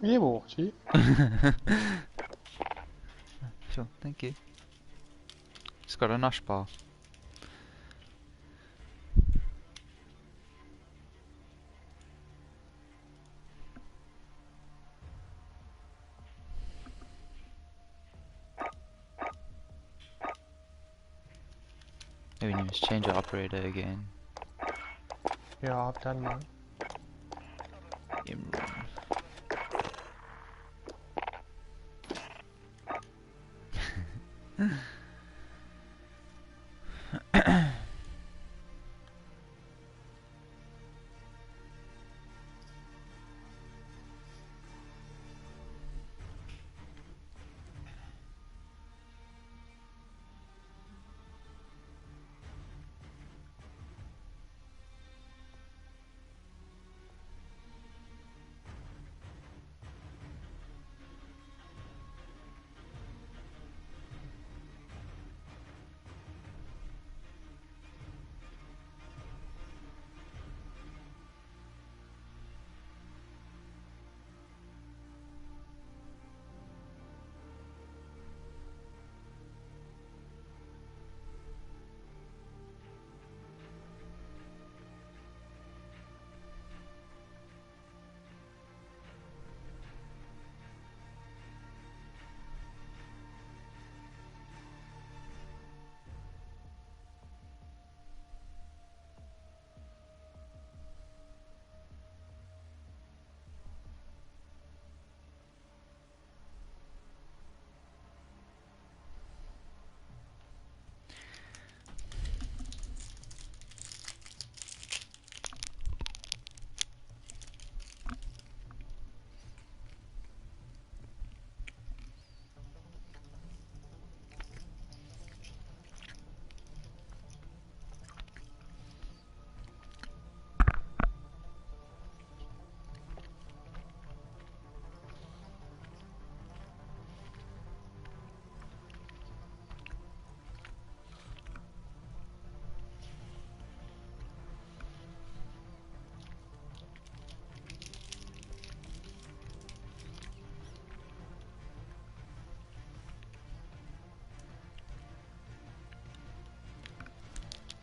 Yeah, well, chief. Sure, thank you. Just got a nosh bar. Maybe we need to change our operator again. Yeah, I've done mine. Imran.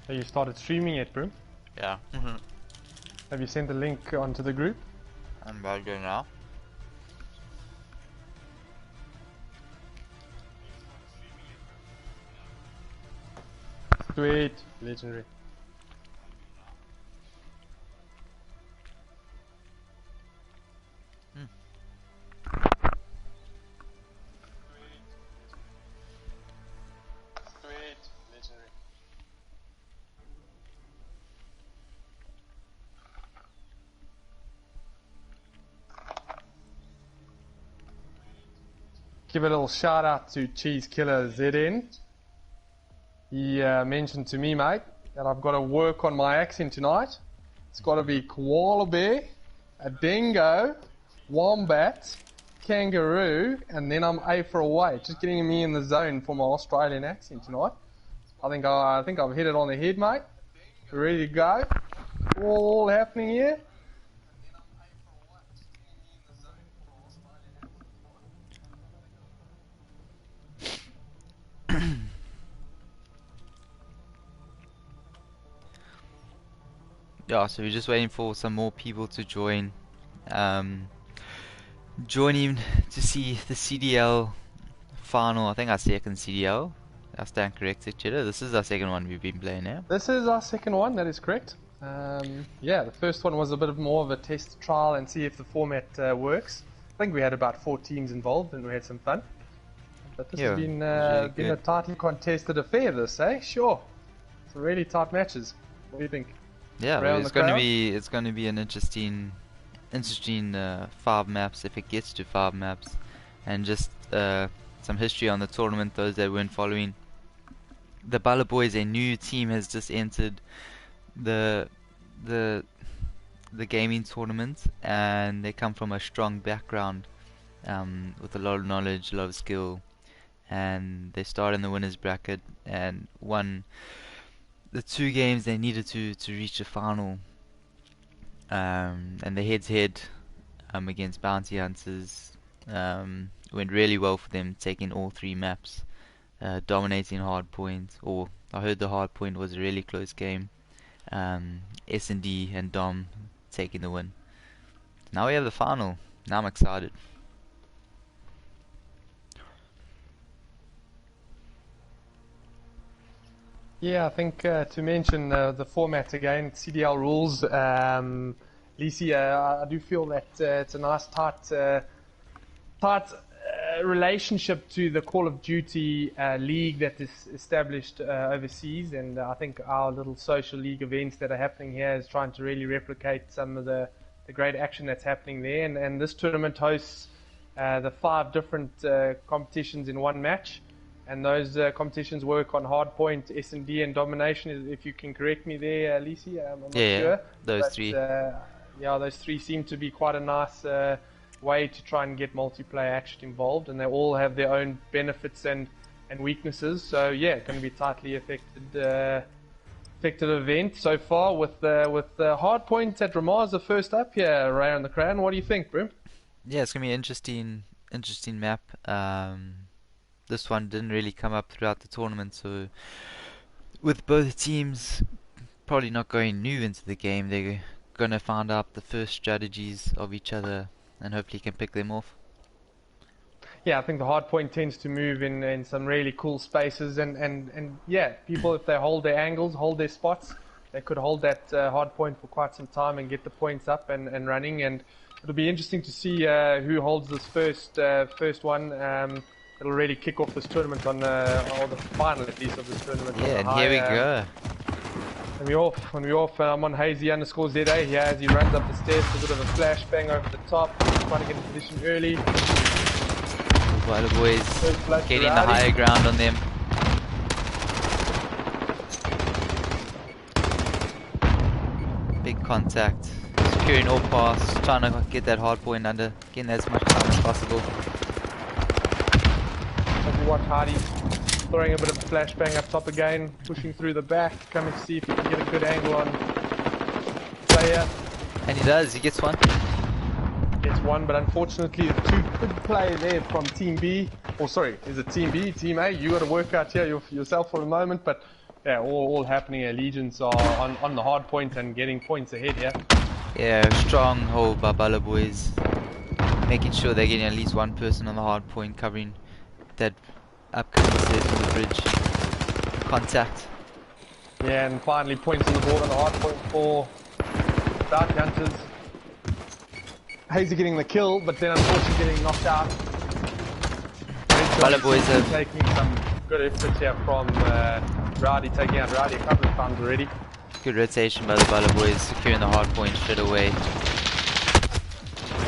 Have you started streaming yet, bro? Yeah. Have you sent the link onto the group? I'm about to go now. Sweet. Legendary. Hmm. Sweet. Legendary. Give a little shout out to Cheese Killer ZN. He mentioned to me, mate, that I've got to work on my accent tonight. It's got to be koala bear, a dingo, wombat, kangaroo, and then I'm A for away. Just getting me in the zone for my Australian accent tonight. I think I've hit it on the head, mate. Ready to go. All happening here. Yeah, so we're just waiting for some more people to join. Um, join in to see the CDL final. I think our second CDL. I stand corrected, Cheddar. This is our second one we've been playing now. This is our second one, that is correct. Yeah, the first one was a bit more of a test trial and see if the format works. I think we had about 4 teams involved and we had some fun. But this Yeah, has it was really been a good. tightly contested affair, this, eh? Sure. Some really tight matches. What do you think? Yeah, well, Around the crowd? it's going to be an interesting 5 maps if it gets to 5 maps, and just some history on the tournament. Those that weren't following, the BALLA boys, a new team has just entered the the the gaming tournament, and they come from a strong background, with a lot of knowledge, a lot of skill, and they start in the winners bracket and won the 2 games they needed to reach the final. And the head-to-head against Bounty Hunters. Went really well for them, taking all 3 maps, dominating hardpoint. Or I heard the hardpoint was a really close game. S&D and Dom taking the win. Now we have the final. Now I'm excited. Yeah, I think to mention the format again, CDL rules. Lisi, I do feel that it's a nice tight relationship to the Call of Duty league that is established overseas, and I think our little social league events that are happening here is trying to really replicate some of the great action that's happening there. And this tournament hosts the 5 different competitions in one match. And those competitions work on hardpoint, S&D, and domination. If you can correct me there, Lisi, I'm not sure. Those 3. Yeah, those 3 seem to be quite a nice way to try and get multiplayer action involved, and they all have their own benefits and weaknesses. So yeah, it's going to be tightly affected event so far with the hardpoint at Ramaz the first up here, Ray on the Crown. What do you think, bro? Yeah, it's going to be an interesting map. This one didn't really come up throughout the tournament, so with both teams probably not going new into the game, they're going to find out the first strategies of each other and hopefully can pick them off. Yeah, I think the hardpoint tends to move in some really cool spaces, and yeah, people, if they hold their angles, hold their spots, they could hold that hardpoint for quite some time and get the points up and running, and it'll be interesting to see who holds this first one. It'll really kick off this tournament or the final at least of this tournament. Yeah, and here we go. And we're off. I'm on Hazy_ZA here as he runs up the stairs. A bit of a flashbang over the top, trying to get in position early. BALLA boys getting the higher ground on them. Big contact, securing all pass, trying to get that hard point under, getting as much time as possible. As we watch Hardy throwing a bit of a flashbang up top again, pushing through the back, coming to see if he can get a good angle on player. And he does, he gets one. Gets one, but unfortunately the 2 good play there from Team B. Or sorry, is it Team B, Team A? You got to work out here yourself for a moment, but yeah, all happening. Allegiance are on the hard point and getting points ahead here. Yeah, strong hold by BALLA boys, making sure they're getting at least one person on the hard point, covering that upcoming stairs from the bridge. Contact. Yeah, and finally points on the board on the hard point for Bounty Hunters. Hazy getting the kill, but then unfortunately getting knocked out. BALLA boys are taking some good efforts here from Rowdy, taking out Rowdy a couple of times already. Good rotation by the BALLA boys, securing the hard point straight away.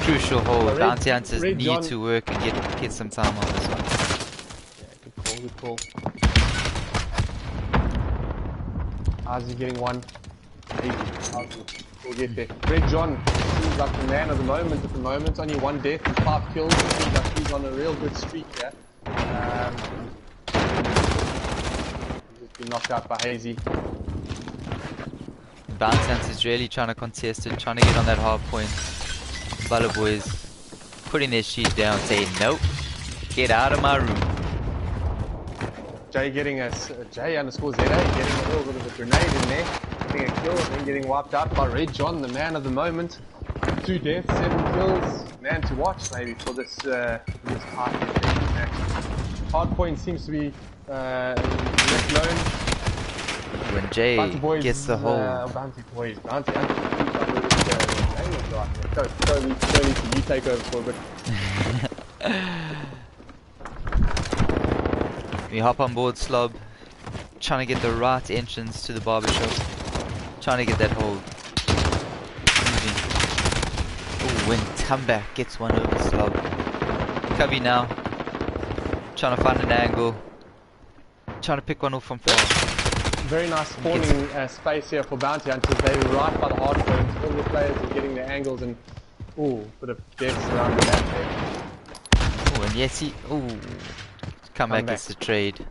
Crucial hold. Bounty Hunters need to work and get some time on this one. Yeah, good call. Ozzy getting one. We'll get there. Red John seems like the man of the moment at the moment. Only 1 death and 5 kills. Seems like he's on a real good streak here. He's just been knocked out by Hazy. Bounty Hunters really trying to contest it, trying to get on that hard point. BALLA boys putting their sheet down, saying nope, get out of my room. Jay getting J_ZA getting a little bit of a grenade in there, getting a kill and then getting wiped out by Red John, the man of the moment. 2 deaths, 7 kills, man to watch maybe for this hard match. Hardpoint seems to be left known. When Jay gets the hold. Bounty boys, Bounty Go, you take over for a bit. We hop on board Slob, trying to get the right entrance to the barbershop, trying to get that hold. Oh, when comeback gets one over Slob. Cubby now, trying to find an angle, trying to pick one off from far. Very nice spawning space here for Bounty Hunters. They're right by the hard point. All the players are getting their angles and bit of deaths around the back there. Oh, and yes, comeback gets the trade.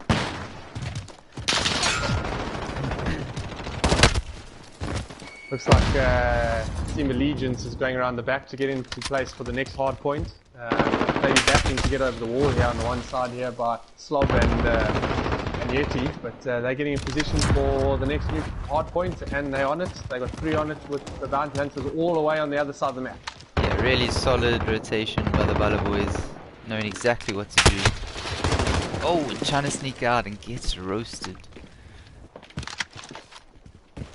Looks like Team Allegiance is going around the back to get into place for the next hard point. Maybe backing to get over the wall here on the one side here by Slob and Yeti, but they're getting in position for the next new hard point, and they're on it. They got 3 on it with the bounty hunters all the way on the other side of the map. Yeah, really solid rotation by the BALLA boys, knowing exactly what to do. Oh, and trying to sneak out and gets roasted.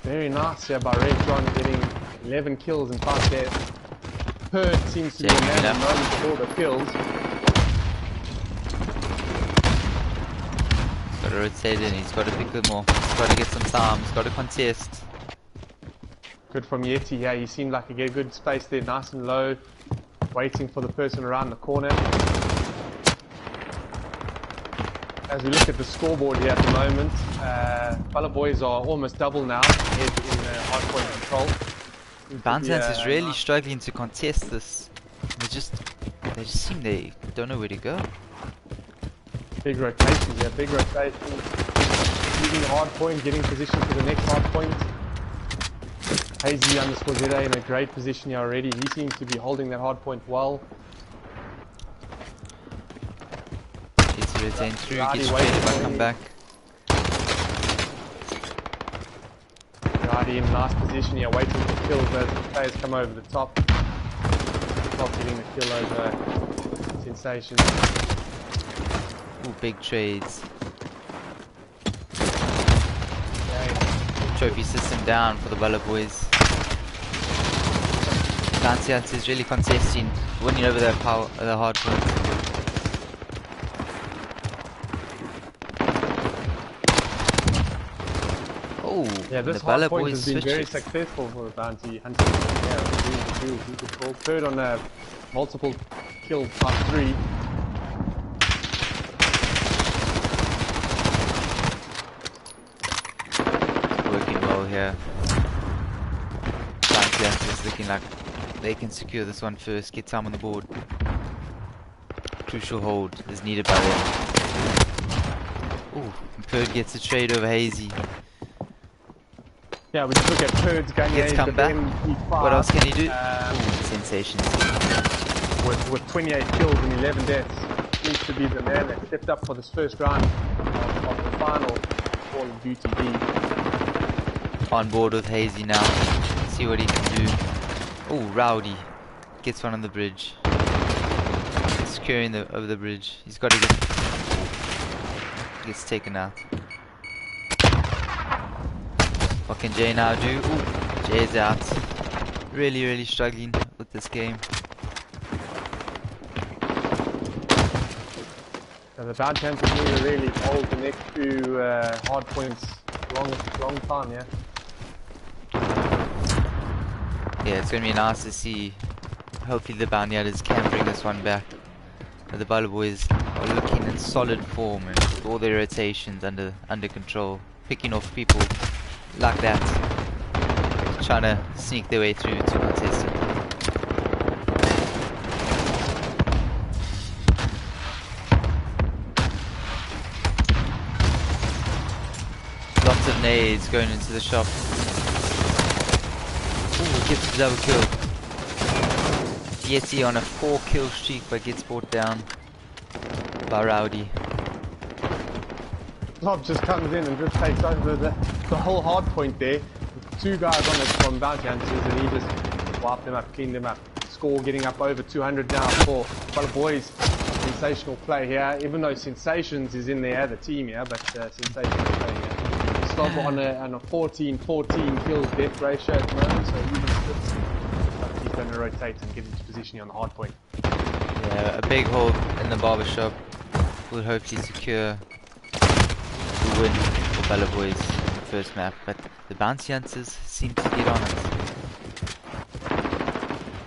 Very nice here by Red John, getting 11 kills in 5 deaths. Purd seems to be the man at the moment with all the kills. Got to rotate in, he's got to pick them more. He's got to get some time, he's got to contest. Good from Yeti, yeah, he seemed like he get a good space there, nice and low, waiting for the person around the corner. As we look at the scoreboard here at the moment, BALLA boys are almost double now, ahead in hard point control. Bounty Hunters is really struggling to contest this. They just seem they don't know where to go. Big rotations, yeah, big rotations. Using the hard point, getting position for the next hard point. Hazy_ZA in a great position here already. He seems to be holding that hard point well. Gets retained through, gets traded by come back. Already in a nice position here, waiting for kills as the players come over the top. Not getting the kill over Sensations. Ooh, big trades. Okay. Trophy system down for the BALLA boys. Bounty Hunter is really contesting, winning over the hard point. Oh, yeah, this the BALLA hard point boys has been very switches. successful for the bounty hunters. Yeah, really control. Third on a multiple kill +3. Working well here. Bounty Hunters looking like they can secure this one first, get time on the board. Crucial hold is needed by them. Ooh, and Purd gets a trade over Hazy. Yeah, we just look at Purd's going Gets in come the back. MP5. What else can he do? Ooh, Sensations. With 28 kills and 11 deaths. Seems to be the man that stepped up for this first round of the final Call of Duty B. On board with Hazy now. See what he can do. Oh, Rowdy gets one on the bridge. Securing over the bridge. He's got to get. Gets taken out. What can Jay now do? Ooh, Jay's out. Really struggling with this game. So the bounty hunters need to really hold the next 2 hard points long time, yeah. Yeah, it's going to be nice to see. Hopefully the bounty hunters can bring this one back. But the BALLA boys are looking in solid form and with all their rotations under control. Picking off people like that. Trying to sneak their way through to contest it. Lots of nades going into the shop. Ooh, gets the double kill. Yeti on a 4 kill streak but gets brought down by Rowdy. Slob just comes in and just takes over the whole hard point there. 2 guys on it from bounty hunters and he just wiped them up, cleaned them up. Score getting up over 200 now for BALLA boys. Sensational play here, even though Sensations is in there, the team here, but sensational play here. Slob on a 14-14 kills death ratio at the moment, so even splits. But he's going to rotate and get into position here on the hard point. Yeah, a big hold in the barbershop will hopefully secure the win for BALLA boys in the first map, but the bounty hunters seem to get on it.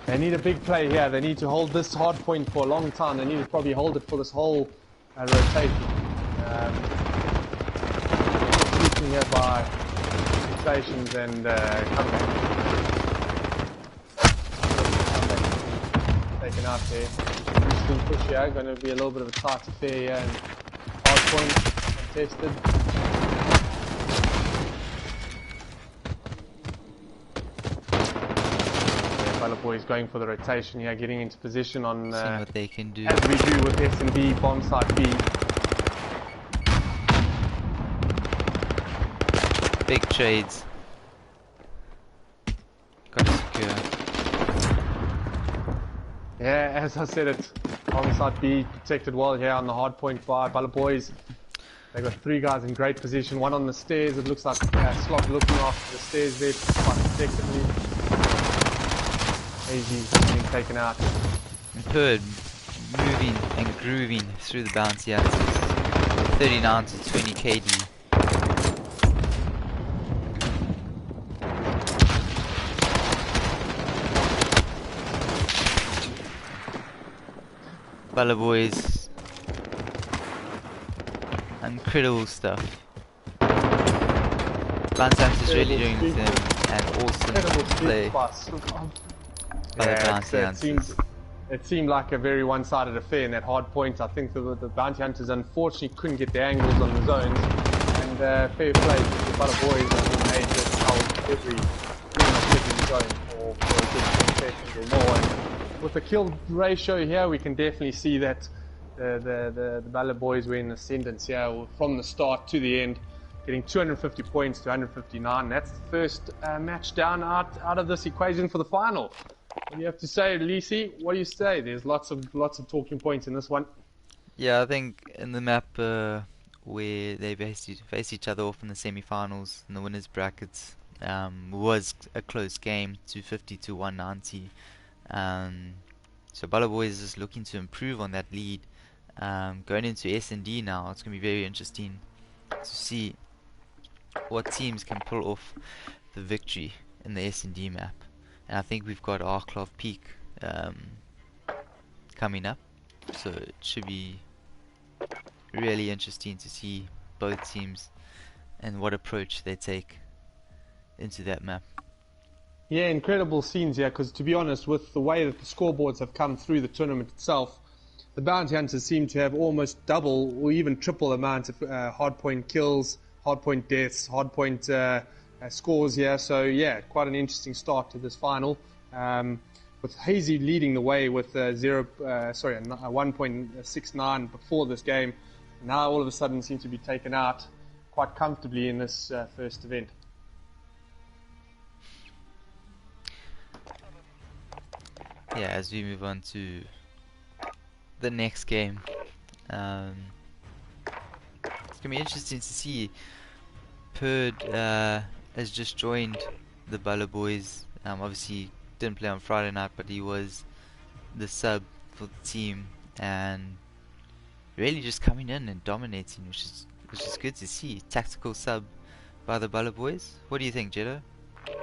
They need a big play here. They need to hold this hard point for a long time. They need to probably hold it for this whole rotation. Shooting here by Sensations and comeback. Taken out there. Boosting push here. Going to be a little bit of a tight affair here. And hard point contested. Balla boys going for the rotation here, getting into position on Seeing what they can do. as we do with S&D, bomb site B. Big trades. Got to secure. Yeah, as I said, it's bomb site B protected well here on the hard point by Balla boys. They've got 3 guys in great position, one on the stairs. It looks like Slot looking after the stairs there quite protectively. Easy being taken out. And Perd moving and grooving through the bouncy axis. 39 to 20 KD. Balla boys. Incredible stuff. Bantam's is really doing them an awesome play by the bounty hunters. It seemed like a very one-sided affair in that hard point. I think the bounty hunters unfortunately couldn't get the angles on the zones, and fair play to the Balla boys. I mean, they just held pretty much every zone for a good 10 seconds or more. And with the kill ratio here, we can definitely see that the Balla boys were in ascendance here from the start to the end, getting 250 points to 159. That's the first match down out of this equation for the final. What do you have to say, Lisi? What do you say? There's lots of talking points in this one. Yeah, I think in the map where they face each other off in the semi-finals in the winners brackets was a close game, 250 to 190. So Balla boys is looking to improve on that lead. Going into S&D now, it's going to be very interesting to see what teams can pull off the victory in the S&D map. And I think we've got Arklov Peak coming up, so it should be really interesting to see both teams and what approach they take into that map. Yeah, incredible scenes here, because to be honest, with the way that the scoreboards have come through the tournament itself, the bounty hunters seem to have almost double or even triple the amount of hardpoint kills, hardpoint deaths, hardpoint scores here. So yeah, quite an interesting start to this final. With Hazy leading the way with 1.69 before this game, now all of a sudden seems to be taken out quite comfortably in this first event. Yeah, as we move on to the next game, it's gonna be interesting to see. Perd has just joined the Balla boys. Obviously didn't play on Friday night, but he was the sub for the team and really just coming in and dominating, which is good to see. Tactical sub by the Balla boys. What do you think, Jeddah?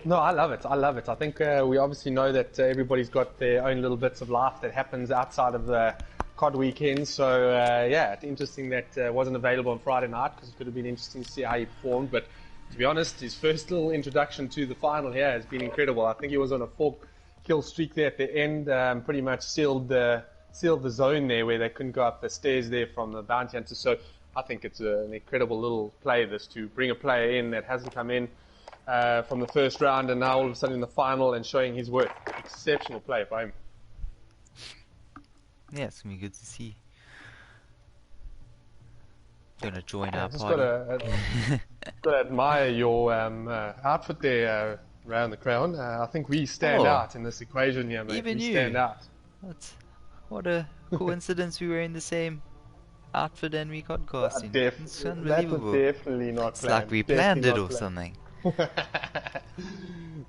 No, I love it. I think we obviously know that everybody's got their own little bits of life that happens outside of the COD weekend. So yeah, it's interesting that wasn't available on Friday night, because it could have been interesting to see how he performed. But to be honest, his first little introduction to the final here has been incredible. I think he was on a 4-kill streak there at the end, pretty much sealed the zone there where they couldn't go up the stairs there from the bounty hunter. So I think it's an incredible little play, this, to bring a player in that hasn't come in from the first round, and now all of a sudden in the final and showing his worth. Exceptional play by him. Yeah, it's gonna be good to see. Gonna join our Just party. gotta admire your outfit there around the crown. I think we stand out in this equation here, mate. Even we you. stand out. What a coincidence we were in the same outfit and we podcasting. It's unbelievable. That was definitely not It's planned. like we planned it or something.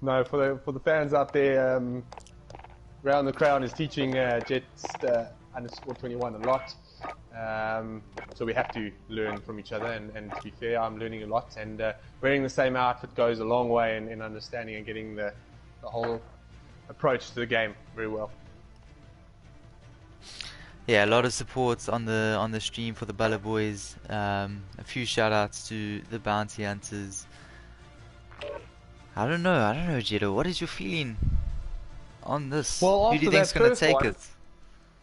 No, for the fans out there, Round the Crown is teaching Jets _21 a lot. So we have to learn from each other, and to be fair, I'm learning a lot, and wearing the same outfit goes a long way in understanding and getting the whole approach to the game very well. Yeah, a lot of support on the stream for the Balla boys. A few shout outs to the bounty hunters. I don't know, Jeddah. What is your feeling on this? Well, who do you think's going to take it?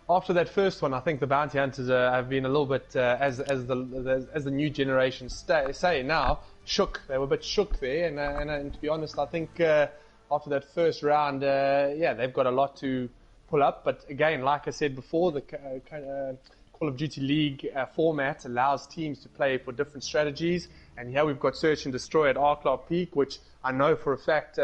After that first one, I think the bounty hunters have been a little bit, as the new generation say now, shook. They were a bit shook there, and to be honest, I think after that first round, yeah, they've got a lot to pull up. But again, like I said before, the Call of Duty League format allows teams to play for different strategies. And here we've got Search and Destroy at Arklow Peak, which I know for a fact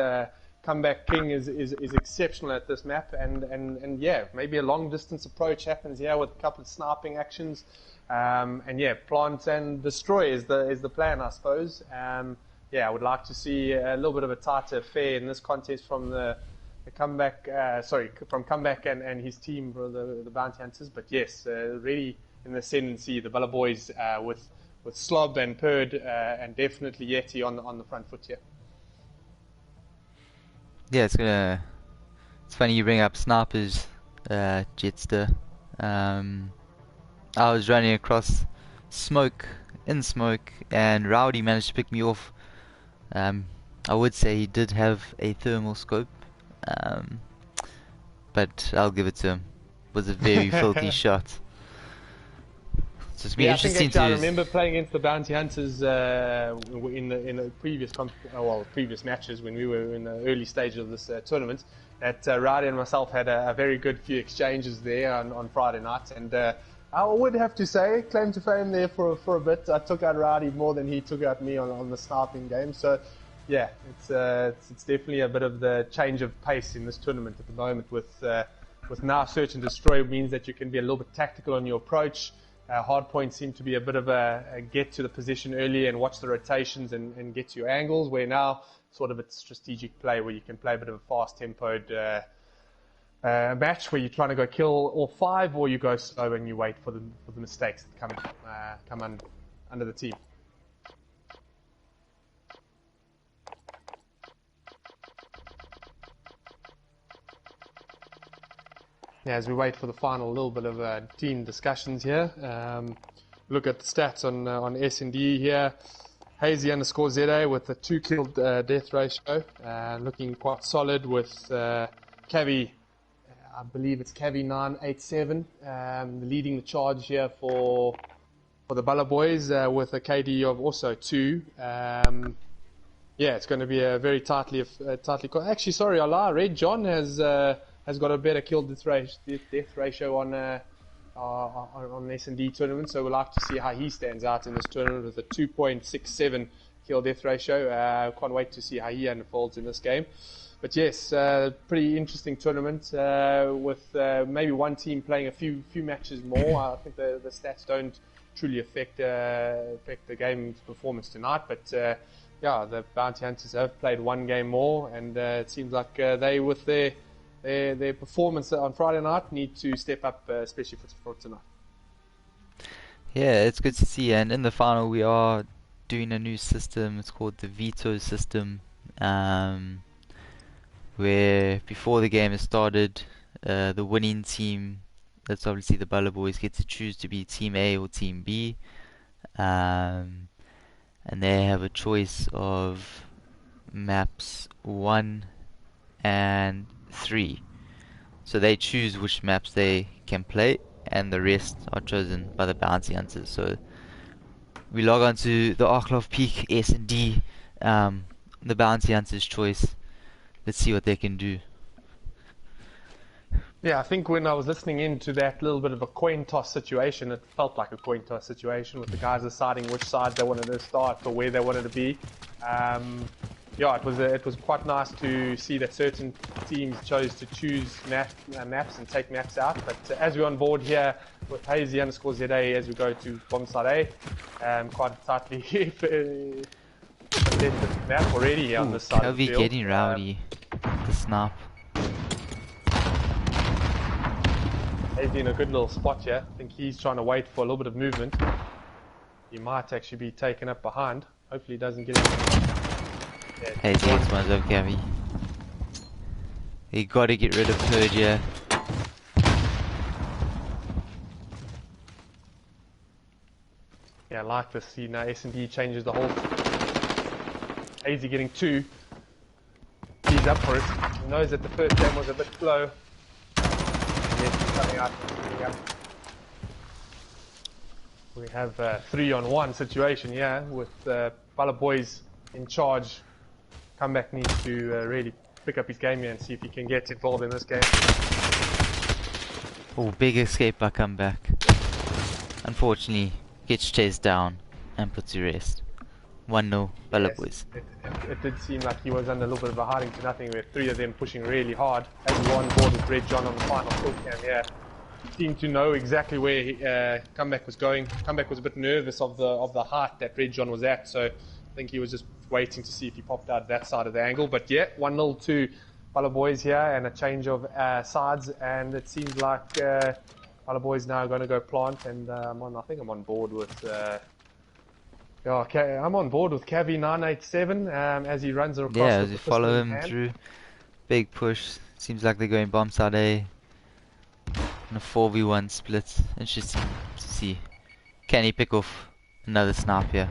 Comeback King is exceptional at this map. And yeah, maybe a long distance approach happens here with a couple of sniping actions. And yeah, plant and destroy is the plan, I suppose. Yeah, I would like to see a little bit of a tighter affair in this contest from the comeback. From Comeback and his team, the Bounty Hunters. But yes, really in the ascendancy, the BALLA boys with Slob and Perd and definitely Yeti on the front foot here. Yeah, it's funny you bring up snipers, Jetster. I was running across smoke, and Rowdy managed to pick me off. I would say he did have a thermal scope, but I'll give it to him. It was a very filthy shot. So it's been interesting I remember playing against the Bounty Hunters in the previous matches when we were in the early stages of this tournament. That Rowdy and myself had a very good few exchanges there on Friday night, and I would have to say, claim to fame there for a bit. I took out Rowdy more than he took out me on the sniping game. So, yeah, it's definitely a bit of the change of pace in this tournament at the moment. With now Search and Destroy means that you can be a little bit tactical on your approach. Hardpoint seem to be a bit of a get to the position early and watch the rotations and get to your angles. Where now, sort of a strategic play where you can play a bit of a fast-tempoed match where you're trying to go kill all five, or you go slow and you wait for the mistakes that come under the team. Yeah, as we wait for the final little bit of team discussions here, look at the stats on S&D here. Hazy_ZA with a 2 kill death ratio, looking quite solid with Cavi. I believe it's Cavi 987 leading the charge here for the BALLA boys with a KD of also 2. Yeah, it's going to be a very tightly. Actually, sorry, I lie. Red John has got a better kill death ratio on S&D tournament, so we'll like to see how he stands out in this tournament with a 2.67 kill death ratio. Can't wait to see how he unfolds in this game. But yes, pretty interesting tournament with maybe one team playing a few matches more. I think the stats don't truly affect the game's performance tonight. But yeah, the Bounty Hunters have played one game more, and it seems like they, with their performance on Friday night, need to step up, especially for tonight. Yeah, it's good to see. And in the final, we are doing a new system. It's called the veto system. Where before the game has started, the winning team, that's obviously the BALLA boys, get to choose to be Team A or Team B, and they have a choice of maps 1 and 3. So they choose which maps they can play, and the rest are chosen by the Bounty Hunters. So we log on to the Arklow Peak S&D, the Bounty Hunters' choice. Let's see what they can do. Yeah, I think when I was listening into that little bit of a coin toss situation, it felt like a coin toss situation with the guys deciding which side they wanted to start or where they wanted to be. Yeah, it was quite nice to see that certain teams chose to choose maps and take maps out. But as we're on board here with Hazy_ZA as we go to bomb side A, quite a tightly map already here on this side of the field. Getting Rowdy, the snap. He's in a good little spot here. I think he's trying to wait for a little bit of movement. He might actually be taken up behind. Hopefully he doesn't get it. Hey, gets one's up, Gabby. You gotta get rid of Perd, yeah. Yeah, I like this. You know, S&D changes the whole. Hazy getting 2. He's up for it. He knows that the first game was a bit slow. Coming out. We have a 3-on-1 situation here with BALLA boys in charge. Comeback needs to really pick up his game here and see if he can get involved in this game. Oh, big escape by comeback. Unfortunately, gets chased down and put to rest. 1-0, BALLA Yes, boys. it did seem like he was under a little bit of a hiding to nothing with 3 of them pushing really hard. As we were on board with Red John on the final kill cam here. Seemed to know exactly where Comeback was going. Comeback was a bit nervous of the height that Red John was at, so I think he was just waiting to see if he popped out that side of the angle. But yeah, 1-0 to BALLA boys here, and a change of sides, and it seems like BALLA boys now are going to go plant, and I think I'm on board with I'm on board with Cavi 987 as he runs across. Yeah, as we follow him through. Big push. Seems like they're going bomb side A. And a 4v1 split. Interesting to see. Can he pick off another snipe here?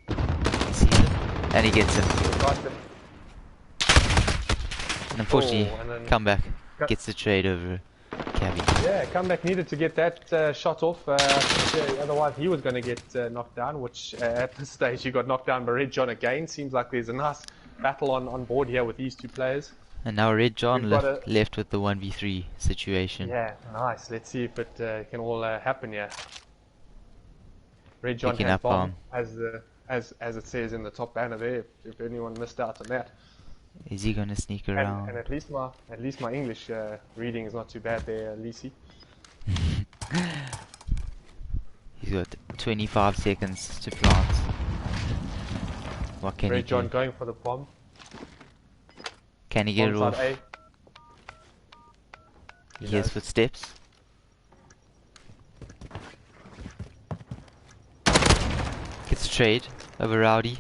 He sees him. And he gets him. And unfortunately, Comeback gets the trade over Cavi. Yeah, Comeback needed to get that shot off. Otherwise, he was going to get knocked down, which at this stage he got knocked down by Red John again. Seems like there's a nice battle on board here with these two players. And now Red John left with the 1v3 situation. Yeah, nice. Let's see if it can all happen here. Red John Picking has up bomb, as it says in the top banner there. If anyone missed out on that. Is he going to sneak around? And at least my English reading is not too bad there, Lisi. He's got 25 seconds to plant. What can he do? Red John going for the bomb. Can he get it off? He hears footsteps. Gets a trade over Rowdy.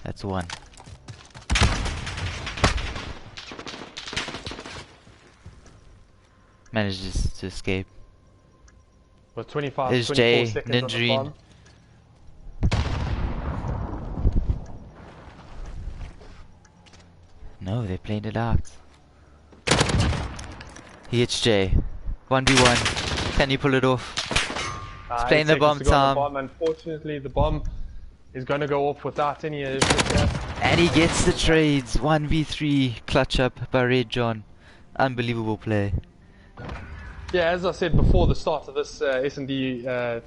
That's one. Manages to escape. Well, 24 There's Jay, seconds on the bomb. No, they're playing it out. He hits Jay. 1v1. Can you pull it off? He's playing the bomb time. Unfortunately, the bomb is going to go off without any and he gets the trades. 1v3 clutch up by Red John. Unbelievable play. Yeah, as I said before the start of this S&D match,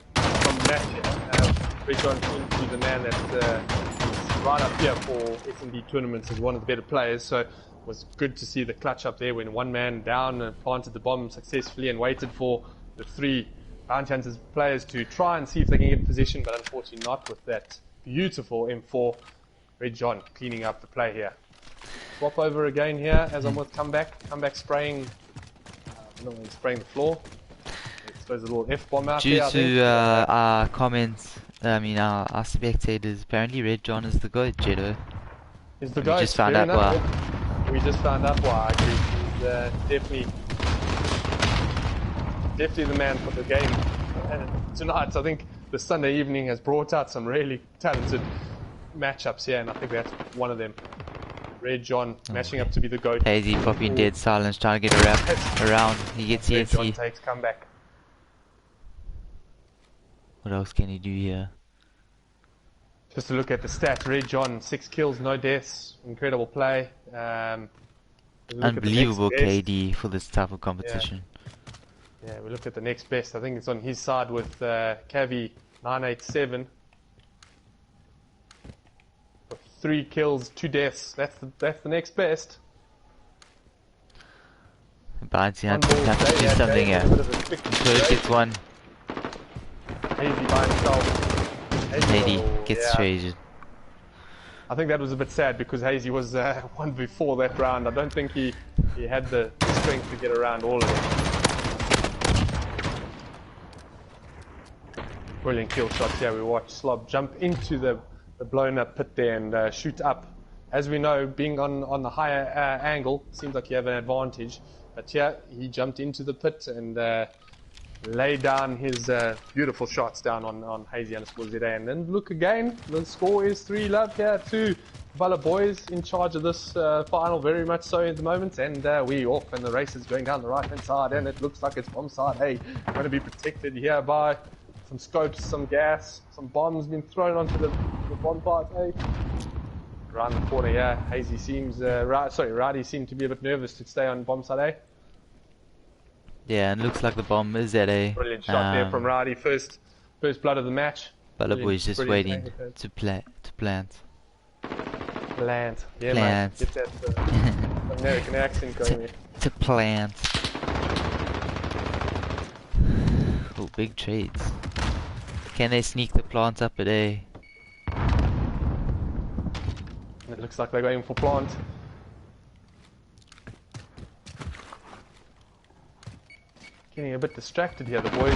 Red John seems to be the man that right up here for S&D tournaments as one of the better players, so it was good to see the clutch up there when one man down and planted the bomb successfully and waited for the 3 Bounty Hunters players to try and see if they can get in position, but unfortunately not with that beautiful M4. Red John cleaning up the play here. Swap over again here as I'm with Comeback spraying spraying the floor. Throws a little F-bomb out there. Due to our comments, our spectators, apparently Red John is the GOAT, Jeddo. Is the GOAT. We just found out why. We just found out why. He's definitely the man for the game. And tonight, I think the Sunday evening has brought out some really talented matchups here, and I think that's one of them. Red John matching up to be the GOAT. Hazy popping dead silence, trying to get around. He gets Red John takes Comeback. What else can he do here? Just to look at the stats, Red John, 6 kills, no deaths, incredible play. Unbelievable KD for this type of competition. Yeah, we look at the next best. I think it's on his side with Cavi 987. 3 kills, 2 deaths. That's the next best. Bounty Hunter have to do something here. First gets one. Hazy by himself. Hazy gets traded. I think that was a bit sad because Hazy was one before that round. I don't think he had the strength to get around all of it. Brilliant kill shots here. We watch Slob jump into the blown up pit there and shoot up. As we know, being on the higher angle, seems like you have an advantage. But yeah, he jumped into the pit and laid down his beautiful shots down on Hazy_ZA. And then look again, the score is 3-love here to BALLA boys in charge of this final, very much so at the moment. And we off, and the race is going down the right hand side, and it looks like it's bomb side A going to be protected here by some scopes, some gas, some bombs been thrown onto the bomb part, eh? Around the corner, yeah. Hazy seems, Rowdy seemed to be a bit nervous to stay on bomb side, eh? Yeah, and looks like the bomb is at A. Brilliant shot there from Rowdy, first blood of the match. BALLA Boy's just waiting tank to plant. Plant. Yeah, Plant. mate. Get that American accent going there. To plant. Oh, big trades. Can they sneak the plant up at A? It looks like they're going for plant. Getting a bit distracted here, the boys.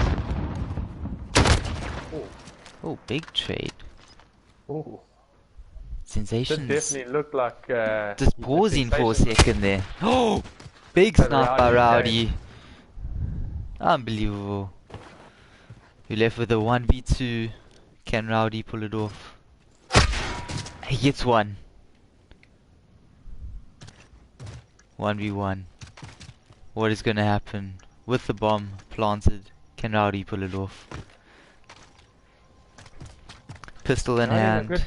Oh, big trade. Oh. Sensations. That definitely looked like... Just pausing for a second there. Oh! Big snipe by Rowdy. Unbelievable. We're left with a 1v2. Can Rowdy pull it off? He gets one. 1v1. What is going to happen? With the bomb planted, can Rowdy pull it off? Pistol in hand.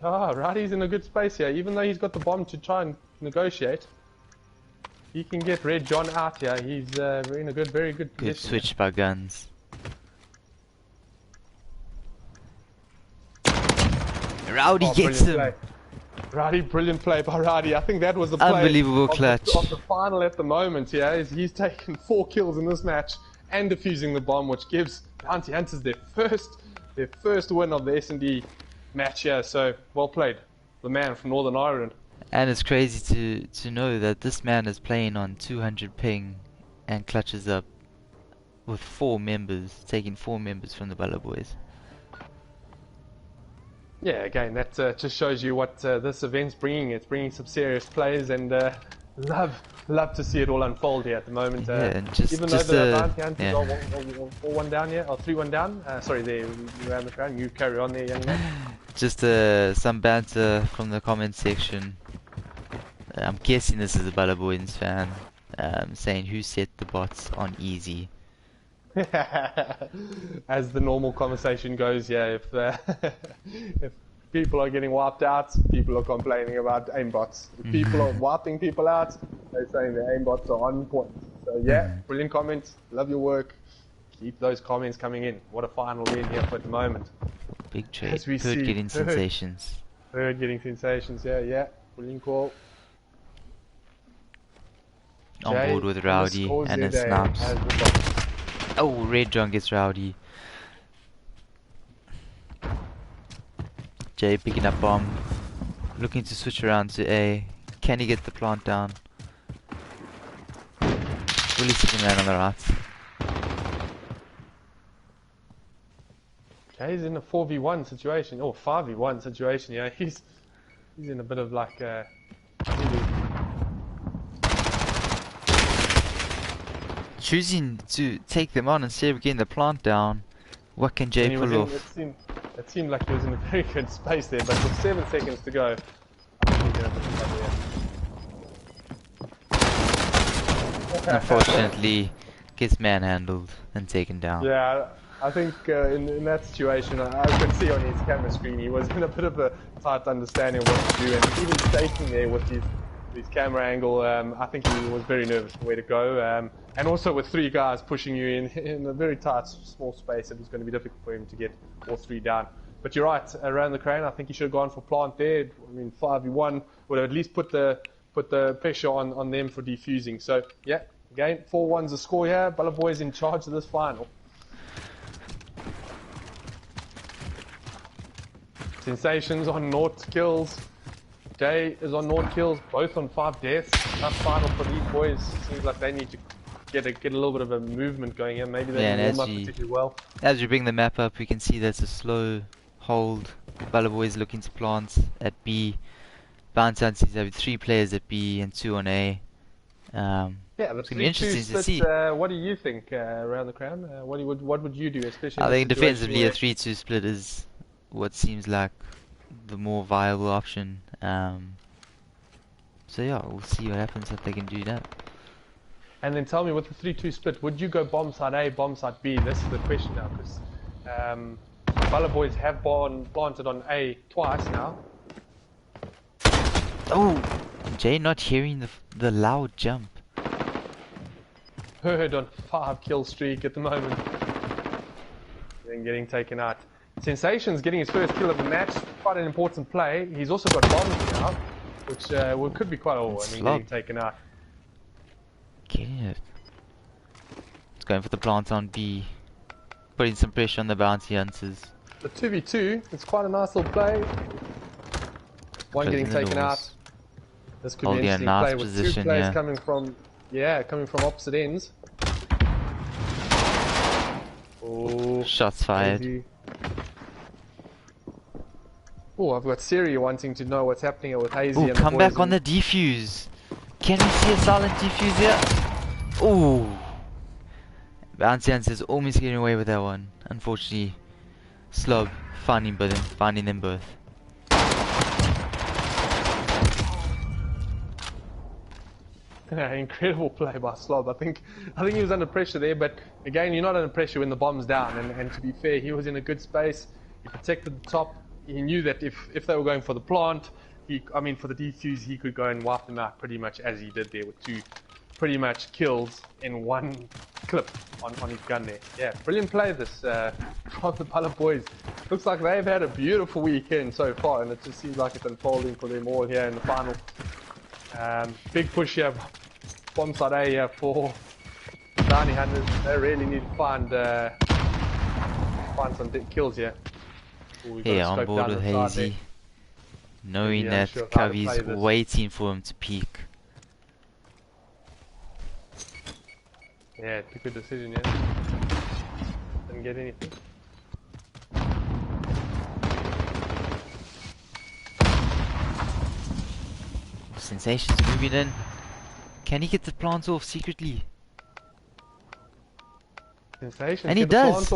Rowdy's in a good space here. Even though he's got the bomb to try and negotiate, he can get Red John out here. He's in a very good position. Good switch by guns. Rowdy gets him. Play. Rowdy, brilliant play by Rowdy. I think that was the play Unbelievable clutch. of the final at the moment. Yeah, he's taken 4 kills in this match and defusing the bomb, which gives Bounty Hunters their first win of the S&D match here. So well played, the man from Northern Ireland. And it's crazy to know that this man is playing on 200 ping and clutches up with 4 members, taking 4 members from the BALLA Boys. Yeah, again, that just shows you what this event's bringing. It's bringing some serious players, and love to see it all unfold here at the moment. And just, even though the Bounty Hunters are 4-1 down here, or 3-1 down. Sorry, there, around the crowd. You carry on there, young man. Just some banter from the comment section. I'm guessing this is a BALLA Boys fan saying who set the bots on easy. As the normal conversation goes, yeah, if people are getting wiped out, people are complaining about aimbots. If people are wiping people out, they're saying the aimbots are on point. So yeah, brilliant comments, love your work, keep those comments coming in. What a final win here for at the moment. Big trade, Third getting sensations. Third getting sensations, yeah, brilliant call. On board with Rowdy and his snaps. Oh, Red John gets Rowdy. Jay picking up bomb. Looking to switch around to A. Can he get the plant down? Will he see the man on the right? Okay, he's in a 4v1 situation, or 5v1 situation, yeah. He's in a bit of like choosing to take them on instead of getting the plant down. What can Jay pull off? It seemed like he was in a very good space there, but with 7 seconds to go, I think he's going to put it there. Unfortunately, gets manhandled and taken down. Yeah, I think in that situation, I could see on his camera screen he was in a bit of a tight understanding of what to do, and even stating there with his camera angle, I think he was very nervous where to go. And also with 3 guys pushing you in a very tight, small space, it was going to be difficult for him to get all 3 down. But you're right, around the crane, I think he should have gone for plant there. I mean, 5v1 would have at least put the pressure on them for defusing. So, yeah, again, 4-1's the score here. BALLA Boys in charge of this final. Sensations on 0 kills. Jay is on 0 kills, both on 5 deaths. Tough final for these boys. Seems like they need to get a little bit of a movement going here. Maybe they didn't warm up particularly well. As you bring the map up, we can see that's a slow hold. BALLA Boys looking to plant at B. Bounty Hunters have 3 players at B and 2 on A. Yeah, but it's going to be interesting to see. What do you think around the crown? What would you do, especially? I think defensively a 3-2 split is what seems like the more viable option. So yeah, we'll see what happens if they can do that. And then tell me, with the 3-2 split, would you go bomb side A, bomb side B? This is the question now, because BALLA boys have planted on A twice now. Oh, Jay not hearing the loud jump. Heard on 5 kill streak at the moment. Then getting taken out. Sensation's getting his first kill of the match. Quite an important play. He's also got bombs now, which could be quite all. Getting taken out. Getting it. It's going for the plant on B. Putting some pressure on the bounty hunters. The 2v2, it's quite a nice little play. One getting taken out. This could be an interesting play with two players coming from opposite ends. Oh, shots fired. Oh, I've got Siri wanting to know what's happening with Hazy. Oh, come back on the defuse. Can we see a silent defuse here? Oh, Bouncy Hunters almost getting away with that one. Unfortunately, Slob finding them both. Incredible play by Slob. I think he was under pressure there, but again, you're not under pressure when the bomb's down. And to be fair, he was in a good space. He protected the top. He knew that if they were going for the plant, for the defuse, he could go and wipe them out pretty much as he did there with 2 pretty much kills in 1 clip on his gun there. Yeah, brilliant play this from the BALLA boys. Looks like they've had a beautiful weekend so far, and it just seems like it's unfolding for them all here in the final. Big push here, bomb side A here for Bounty Hunters. They really need to find some kills here. Yeah, on board with Hazy, knowing that Covey's waiting for him to peek. Yeah, it's a good decision, yeah. Didn't get anything. Sensation's moving in. Can he get the plant off secretly? Sensation, and he does!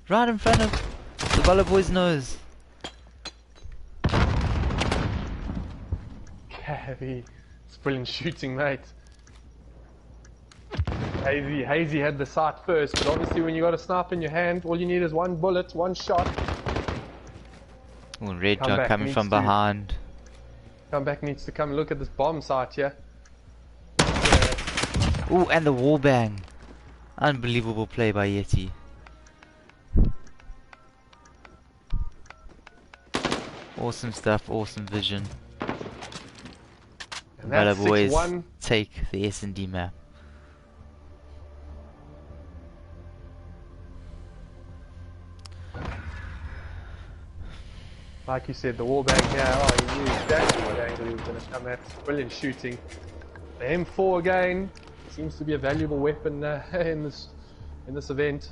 Right in front of the BALLA boys' nose. Heavy. It's brilliant shooting, mate. Hazy had the sight first, but obviously when you got a sniper in your hand, all you need is 1 bullet, 1 shot. Oh, Red John coming from behind. Comeback needs to come look at this bomb site here. Oh, and the wall bang. Unbelievable play by Yeti. Awesome stuff, awesome vision. And BALLA that's boys 6-1. take the S&D map. Like you said, the wall bang here, he knew exactly what angle he was going to come at. Brilliant shooting. The M4 again seems to be a valuable weapon in this event.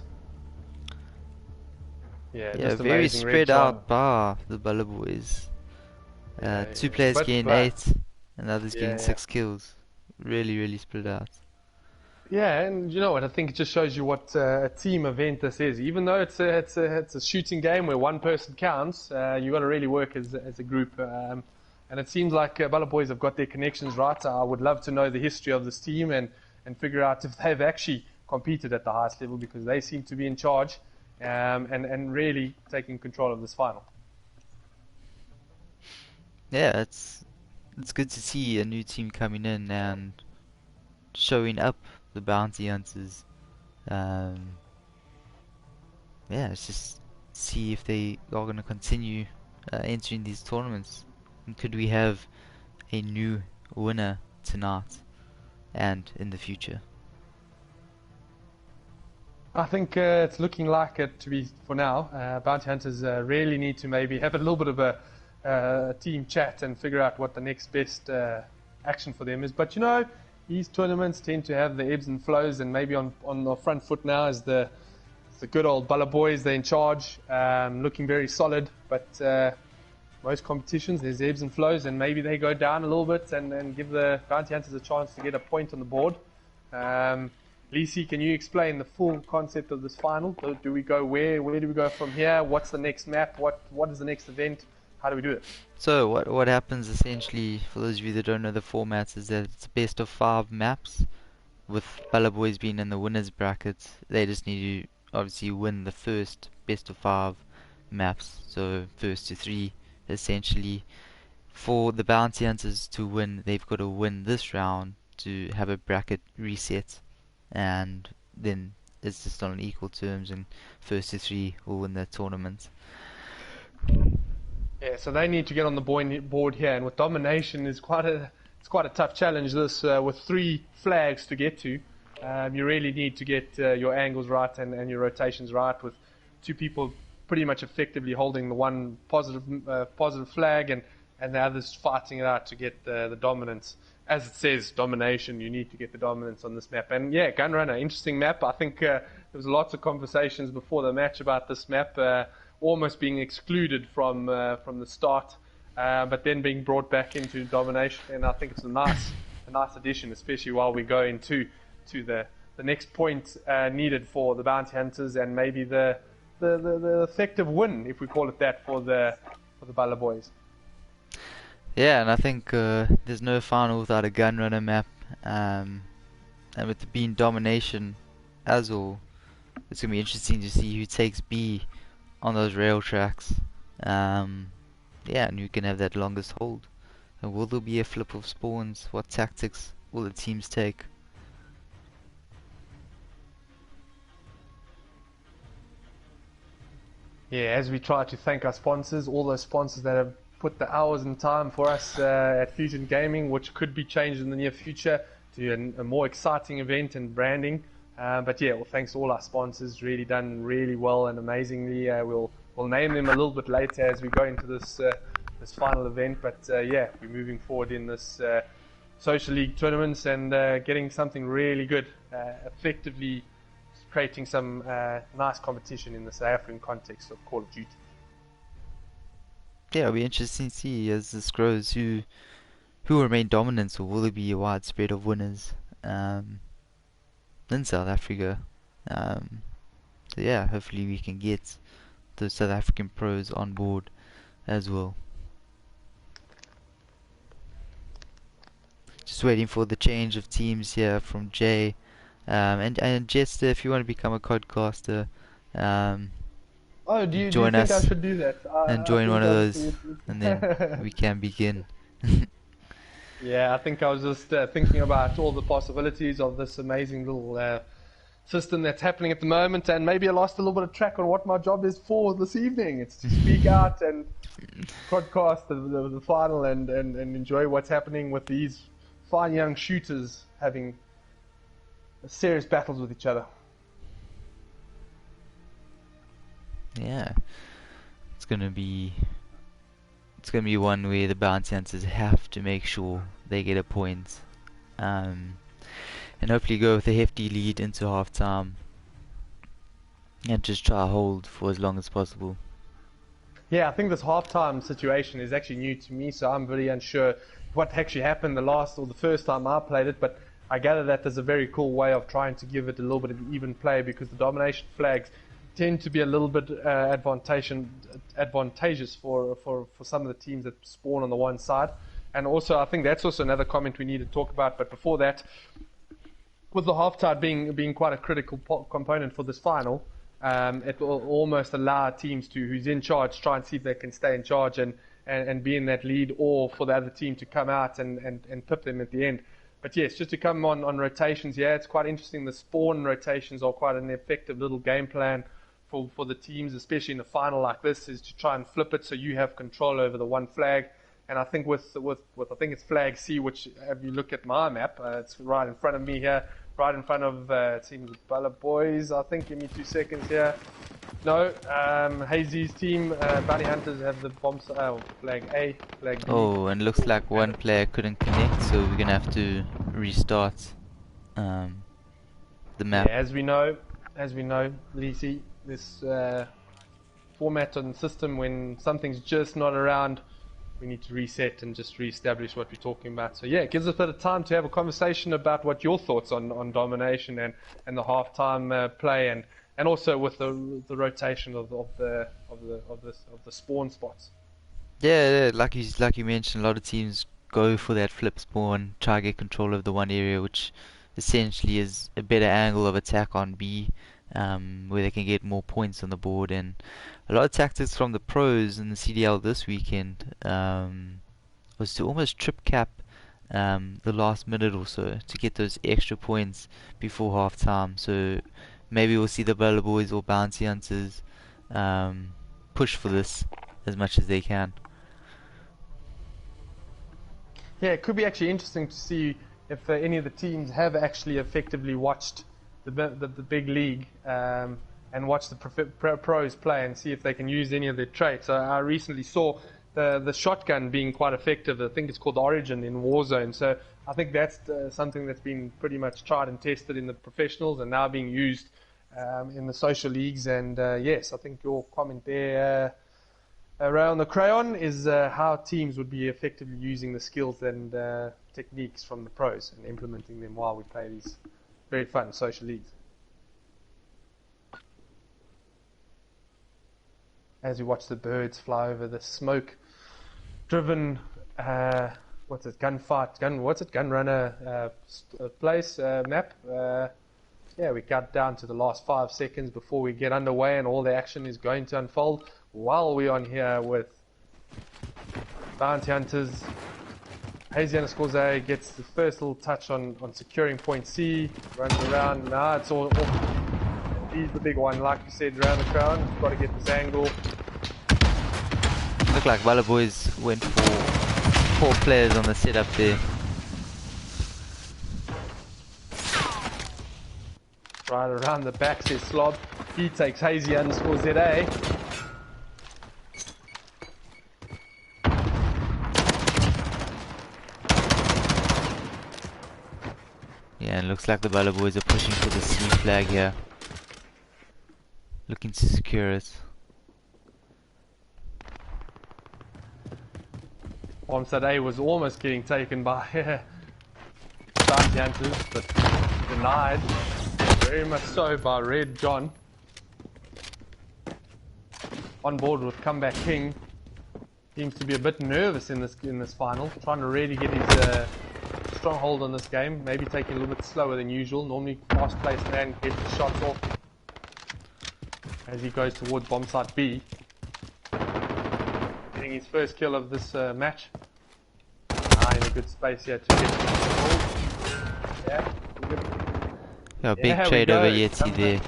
Yeah, just very spread out bar the BALLA boys. 2 players getting 8, and others getting 6 kills. Really spread out. Yeah, and you know what? I think it just shows you what a team event this is. Even though it's a shooting game where 1 person counts, you got to really work as a group. And it seems like BALLA boys have got their connections right. I would love to know the history of this team and figure out if they've actually competed at the highest level, because they seem to be in charge and really taking control of this final. Yeah, it's good to see a new team coming in and showing up the bounty hunters. Yeah, let's just see if they are going to continue entering these tournaments. And could we have a new winner tonight and in the future? I think it's looking like it to be for now. Bounty hunters really need to maybe have a little bit of a team chat and figure out what the next best action for them is. But you know, these tournaments tend to have the ebbs and flows, and maybe on the front foot now is the good old BALLA boys. They're in charge, looking very solid, but most competitions there's ebbs and flows, and maybe they go down a little bit and give the bounty hunters a chance to get a point on the board. Lisi, can you explain the full concept of this final? Do we go where do we go from here? What's the next map? What is the next event? How do we do it? So what happens essentially, for those of you that don't know the formats, is that it's a best of 5 maps, with BALLA boys being in the winners bracket. They just need to obviously win the first best of 5 maps, so first to 3 essentially. For the bounty hunters to win, they've got to win this round to have a bracket reset, and then it's just on equal terms, and first to 3 will win the tournament. Yeah, so they need to get on the board here, and with domination is quite a tough challenge. This with 3 flags to get to, you really need to get your angles right and your rotations right, with 2 people pretty much effectively holding the one positive flag, and the others fighting it out to get the dominance. As it says, domination, you need to get the dominance on this map. And yeah, Gunrunner, interesting map. I think there was lots of conversations before the match about this map almost being excluded from the start, but then being brought back into domination. And I think it's a nice addition, especially while we go into the next point needed for the bounty hunters, and maybe the effective win, if we call it that, for the BALLA boys. Yeah, and I think there's no final without a Gunrunner map, and with it being domination as well, it's going to be interesting to see who takes B on those rail tracks. Yeah, and who can have that longest hold. And will there be a flip of spawns? What tactics will the teams take? Yeah, as we try to thank our sponsors, all those sponsors that have put the hours and time for us at Fusion Gaming, which could be changed in the near future to a more exciting event and branding. But yeah, well, thanks to all our sponsors, really done really well and amazingly. We'll name them a little bit later as we go into this final event. But yeah, we're moving forward in this social league tournaments and getting something really good, effectively creating some nice competition in the South African context of Call of Duty. Yeah, it'll be interesting to see as this grows who will remain dominant, or will there be a widespread of winners in South Africa. So yeah, hopefully we can get the South African pros on board as well. Just waiting for the change of teams here from Jay. And Jester, if you want to become a codcaster, do you join think us I should do that? and join one of those, and then we can begin. Yeah, I think I was just thinking about all the possibilities of this amazing little system that's happening at the moment, and maybe I lost a little bit of track on what my job is for this evening. It's to speak out and podcast the final and enjoy what's happening with these fine young shooters having serious battles with each other. Yeah, it's gonna be one where the bounty hunters have to make sure they get a point, and hopefully go with a hefty lead into half time and just try to hold for as long as possible. Yeah, I think this halftime situation is actually new to me, so I'm very unsure what actually happened the first time I played it, but I gather that there's a very cool way of trying to give it a little bit of even play, because the domination flags tend to be a little bit advantageous for some of the teams that spawn on the one side. And also, I think that's also another comment we need to talk about. But before that, with the halftime being quite a critical component for this final, it will almost allow teams who's in charge try and see if they can stay in charge and be in that lead, or for the other team to come out and pip them at the end. But yes, just to come on rotations, yeah, it's quite interesting. The spawn rotations are quite an effective little game plan for the teams, especially in a final like this, is to try and flip it so you have control over the one flag. And I think with I think it's flag C, which if you look at my map, it's right in front of me here, right in front of it seems BALLA boys. I think, give me 2 seconds here. No, Hazy's team, bounty hunters have the bomb. Flag A, flag B. Oh, and looks like one player couldn't connect, so we're gonna have to restart the map. Yeah, as we know, Lisi, this format and system, when something's just not around, we need to reset and just reestablish what we're talking about. So yeah, it gives us a bit of time to have a conversation about what your thoughts on domination and the halftime play, and also with the rotation of the spawn spots. Yeah, like you mentioned, a lot of teams go for that flip spawn, try to get control of the one area, which essentially is a better angle of attack on B. where they can get more points on the board. And a lot of tactics from the pros in the CDL this weekend was to almost trip cap the last minute or so to get those extra points before half time. So maybe we'll see the BALLA boys or bounty hunters push for this as much as they can. Yeah, it could be actually interesting to see if any of the teams have actually effectively watched the big league and watched the pros play and see if they can use any of their traits. I recently saw the shotgun being quite effective. I think it's called Origin in Warzone. So I think that's something that's been pretty much tried and tested in the professionals and now being used in the social leagues. And yes, I think your comment there around the crayon is how teams would be effectively using the skills and techniques from the pros and implementing them while we play these very fun social leagues. As we watch the birds fly over the smoke-driven, gunrunner place map. Yeah, we got down to the last 5 seconds before we get underway, and all the action is going to unfold while we're on here with bounty hunters. Hazy_A gets the first little touch on securing point C, runs around. Now it's all off. He's the big one, like you said, around the crown. We've got to get this angle. Look like BALLA boys went for 4 players on the setup there. Right around the back, says Slob. He takes Hazy_ZA. Yeah, and looks like the BALLA boys are pushing for the C flag here. Looking to secure it. A was almost getting taken by bounty hunters, but denied. Very much so by Red John. On board with Comeback King. Seems to be a bit nervous in this final, trying to really get his stronghold on this game. Maybe taking a little bit slower than usual. Normally fast paced man gets the shots off as he goes towards bomb site B. Getting his first kill of this match. In a good space here to get the hold. Yeah, big trade over Yeti there.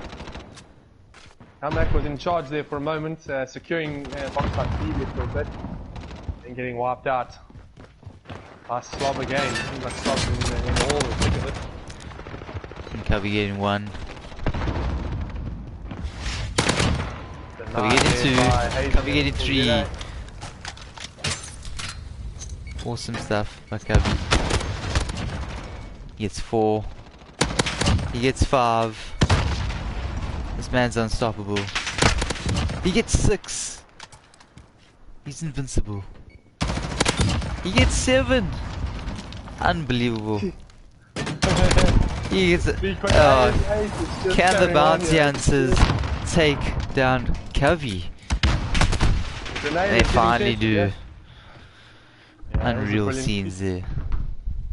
Comeback was in charge there for a moment, securing bomb site B for a bit, and getting wiped out. Nice Slob again. Seems like Slob's in all the thick of it. Cubby getting 1. Cubby getting 2. Cubby getting 3. Awesome stuff by Cubby. He gets 4. He gets 5. This man's unstoppable. He gets 6. He's invincible. He gets 7. Unbelievable. He gets. Can the bounty hunters take down Covey? They finally do. Yeah, Unreal scenes there.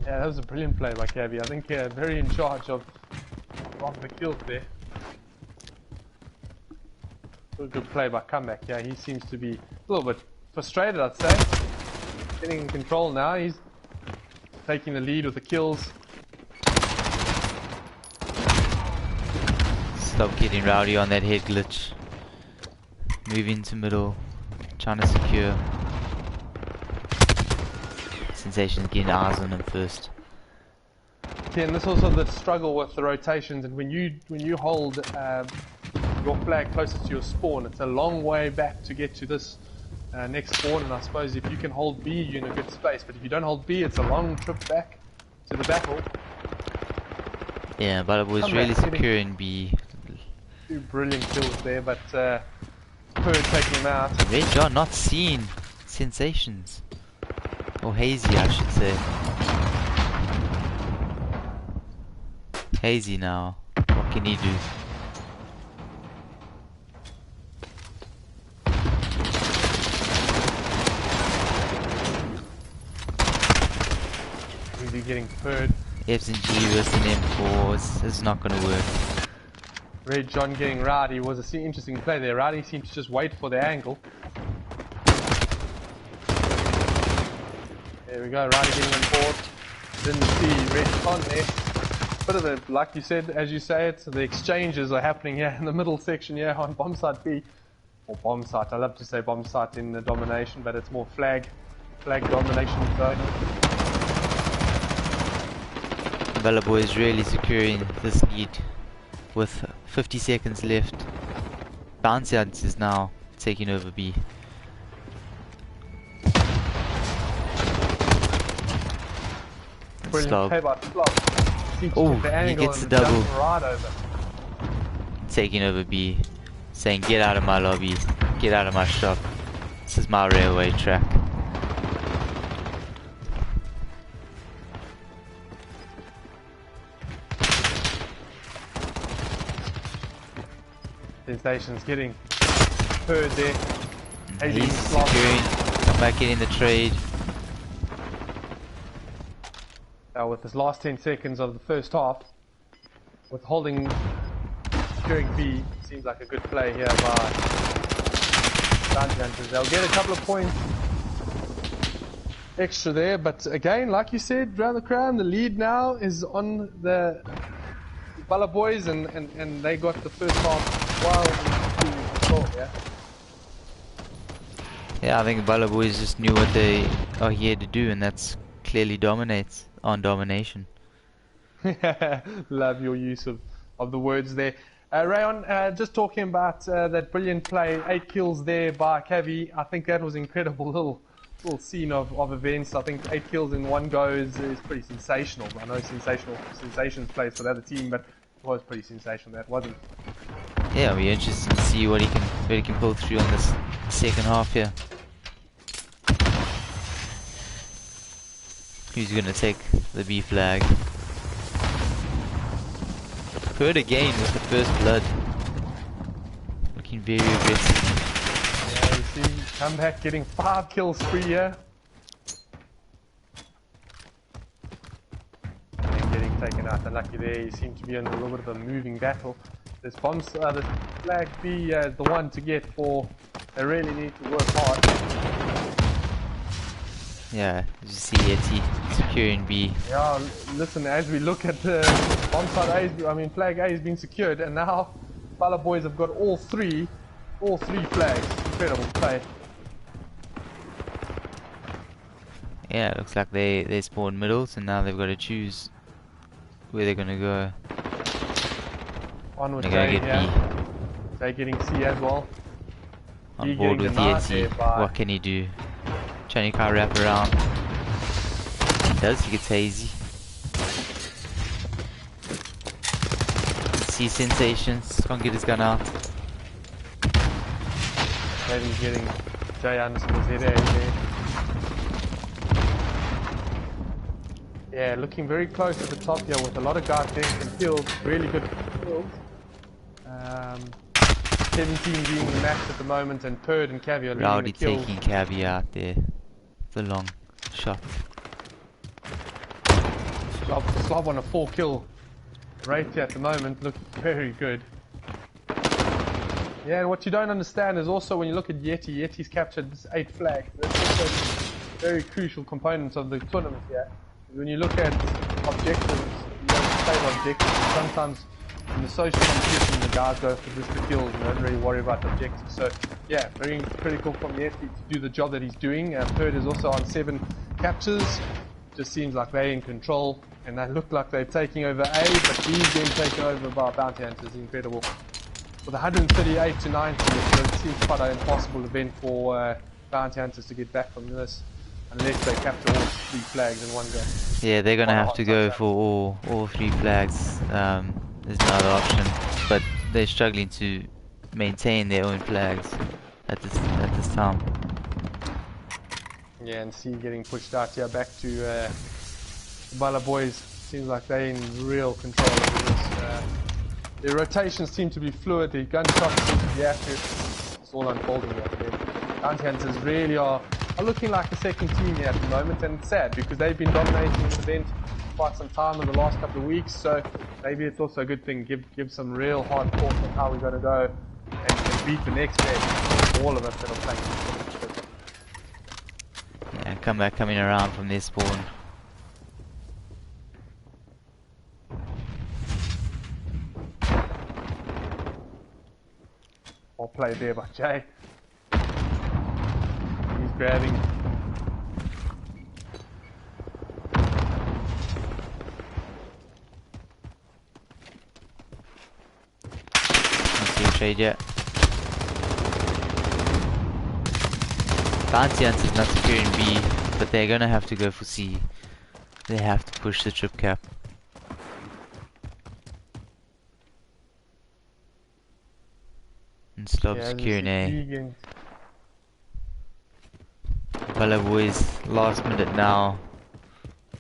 Yeah, that was a brilliant play by Cavey. I think very in charge of the kills there. A good play by Comeback. Yeah, he seems to be a little bit frustrated, I'd say. Getting in control now. He's taking the lead with the kills. Stop getting rowdy on that head glitch. Moving to middle. Trying to secure. Sensation's getting eyes on him first. Yeah, and this also the struggle with the rotations, and when you hold your flag closest to your spawn, it's a long way back to get to this next spawn, and I suppose if you can hold B, you're in a good space, but if you don't hold B, it's a long trip back to the battle. Yeah, but it was really securing B. 2 brilliant kills there, but Bird taking him out. Red John not seen Sensations. Or Hazy, I should say. Hazy now. What can he do? Really getting Bird. F's and G versus an M4. This is not going to work. Red John getting Rowdy was an interesting play there. Rowdy seemed to just wait for the angle. There we go, Rowdy getting on board. Didn't see Red John there. Bit of a, like you said, as you say it, the exchanges are happening here in the middle section here on bomb site B. Or bomb site, I love to say bomb site in the domination, but it's more flag domination zone. BALLA Boys really securing this lead with 50 seconds left. Bouncy Hunt is now taking over B. Brilliant play by Slop. Oh, he gets the double. Right over. Taking over B. Saying, get out of my lobby. Get out of my shop. This is my railway track. Sensation's getting heard there. He's securing. Come back in the trade. Now with this last 10 seconds of the first half, with holding, securing B, seems like a good play here by Bounty Hunters. They'll get a couple of points extra there, but again, like you said, Round the Crown, the lead now is on the BALLA Boys, and they got the first half well in control, yeah? Yeah, I think BALLA Boys just knew what they are here to do, and that's clearly dominates on domination. Love your use of the words there. Rayon, just talking about that brilliant play, 8 kills there by Cavi. I think that was incredible little scene of events. I think 8 kills in one go is pretty sensational. I know sensations plays for the other team, but it was pretty sensational, that wasn't it? Yeah, we're interested to see what he can pull through on this second half here. Who's gonna take the B flag? Heard again with the first blood. Looking very aggressive. Yeah, you see, come back getting 5 kills free here. And getting taken out. Unlucky there, you seem to be in a little bit of a moving battle. This bombs, the flag B is the one to get for. They really need to work hard. Yeah, as you see Yeti securing B. Yeah, listen, as we look at the bomb side A, I mean flag A has been secured, and now BALLA Boys have got all three flags. Incredible play. Yeah, it looks like they spawned middles, and now they've got to choose where they're gonna go. On with they're gonna Jay, get yeah. B. Jay getting C as well. On B board getting with denied Yeti. there by- What can he do? Trying to wrap around. He does, he gets hazy. See sensations, can't get his gun out. Maybe getting J underscore ZA there. Yeah, looking very close at the top here with a lot of guys getting some kills, really good kills. 17 being the max at the moment, and Perd and Cavi are leading Rowdy the kills. taking Cavi out there. The long shot. Slob on a 4 kill rate here at the moment, looking very good. Yeah, and what you don't understand is also when you look at Yeti's captured 8 flags. That's also a very crucial component of the tournament here. When you look at objectives, you don't play objectives. Sometimes in the social competition, the guys go for just the kills and don't really worry about the objectives. So, yeah, very critical from Yeti to do the job that he's doing. Perd is also on 7 captures. Just seems like they're in control, and they look like they're taking over A, but B's being taken over by Bounty Hunters. Incredible. With 138 to 90, it seems quite an impossible event for Bounty Hunters to get back from this, unless they capture all 3 flags in one go. Yeah, they're gonna have to go for all 3 flags. There's no other option, but they're struggling to maintain their own flags at this time. Yeah, and C getting pushed out here back to the BALLA Boys. Seems like they're in real control of this. Their rotations seem to be fluid, their gunshots seem to be accurate. It's all unfolding here for them. Bounty Hunters really are looking like a second team here at the moment, and it's sad because they've been dominating this event. quite some time in the last couple of weeks, so maybe it's also a good thing. Give some real hard thought on how we're going to go and beat the next game. All of us that are playing. Yeah, comeback coming around from their spawn. Well played there by Jay. He's grabbing. Not see a trade yet. Bounty Hunters not securing B, but they're gonna have to go for C. They have to push the trip cap. And stop securing A. BALLA boys last minute now